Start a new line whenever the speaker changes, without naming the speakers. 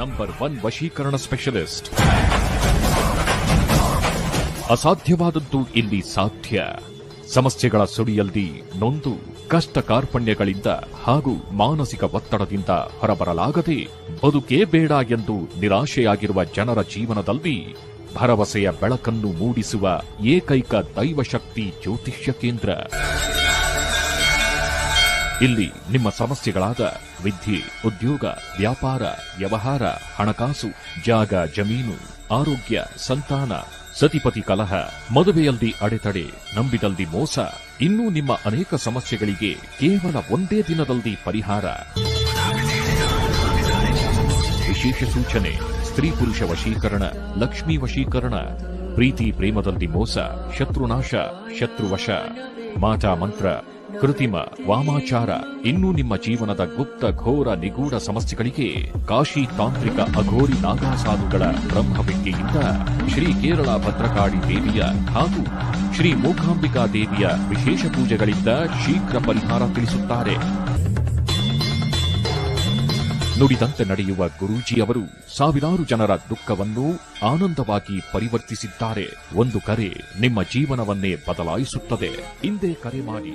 Number 1 ವಶೀಕರಣ specialist. ಅಸಾಧ್ಯವಾದದ್ದು ಇಲ್ಲಿ ಸಾಧ್ಯ. ಸಮಸ್ಯೆಗಳ ಸುಳಿಯಲ್ಲಿ ನೊಂದು ಕಷ್ಟ ಕಾರ್ಪಣ್ಯಗಳಿಂದ ಹಾಗೂ ಮಾನಸಿಕ ಒತ್ತಡದಿಂದ ಹೊರಬರಲಾಗದೆ ಬದುಕೇ ಬೇಡ ಎಂದು ನಿರಾಶೆಯಾಗಿರುವ ಜನರ ಜೀವನದಲ್ಲಿ ಭರವಸೆಯ ಬೆಳಕನ್ನು ಮೂಡಿಸುವ ಏಕೈಕ ದೈವಶಕ್ತಿ ಜ್ಯೋತಿಷ್ಯ ಕೇಂದ್ರ. ಇಲ್ಲಿ ನಿಮ್ಮ ಸಮಸ್ಯೆಗಳಾದ ವಿದ್ಯೆ, ಉದ್ಯೋಗ, ವ್ಯಾಪಾರ, ವ್ಯವಹಾರ, ಹಣಕಾಸು, ಜಾಗ, ಜಮೀನು, ಆರೋಗ್ಯ, ಸಂತಾನ, ಸತಿಪತಿ ಕಲಹ, ಮದುವೆಯಲ್ಲಿ ಅಡೆತಡೆ, ನಂಬಿದಲ್ಲಿ ಮೋಸ, ಇನ್ನೂ ನಿಮ್ಮ ಅನೇಕ ಸಮಸ್ಯೆಗಳಿಗೆ ಕೇವಲ ಒಂದೇ ದಿನದಲ್ಲಿ ಪರಿಹಾರ. ವಿಶೇಷ ಸೂಚನೆ: ಸ್ತ್ರೀ ಪುರುಷ ವಶೀಕರಣ, ಲಕ್ಷ್ಮೀ ವಶೀಕರಣ, ಪ್ರೀತಿ ಪ್ರೇಮದಲ್ಲಿ ಮೋಸ, ಶತ್ರುನಾಶ, ಶತ್ರುವಶ, ಮಾಟಾ ಮಂತ್ರ, ಕೃತಿಮ, ವಾಮಾಚಾರ, ಇನ್ನೂ ನಿಮ್ಮ ಜೀವನದ ಗುಪ್ತ ಘೋರ ನಿಗೂಢ ಸಮಸ್ಯೆಗಳಿಗೆ ಕಾಶಿ ತಾಂತ್ರಿಕ ಅಘೋರಿ ನಾಗಾಸಾಧುಗಳ ಬ್ರಹ್ಮವಿದ್ಯೆಯಿಂದ ಶ್ರೀ ಕೇರಳ ಭದ್ರಕಾಳಿ ದೇವಿಯ ಹಾಗೂ ಶ್ರೀ ಮೂಕಾಂಬಿಕಾ ದೇವಿಯ ವಿಶೇಷ ಪೂಜೆಗಳಿಂದ ಶೀಘ್ರ ಪರಿಹಾರ ತಿಳಿಸುತ್ತಾರೆ. ನುಡಿದಂತೆ ನಡೆಯುವ ಗುರೂಜಿಯವರು ಸಾವಿರಾರು ಜನರ ದುಃಖವನ್ನು ಆನಂದವಾಗಿ ಪರಿವರ್ತಿಸಿದ್ದಾರೆ. ಒಂದು ಕರೆ ನಿಮ್ಮ ಜೀವನವನ್ನೇ ಬದಲಾಯಿಸುತ್ತದೆ. ಹಿಂದೆ ಕರೆ ಮಾಡಿ.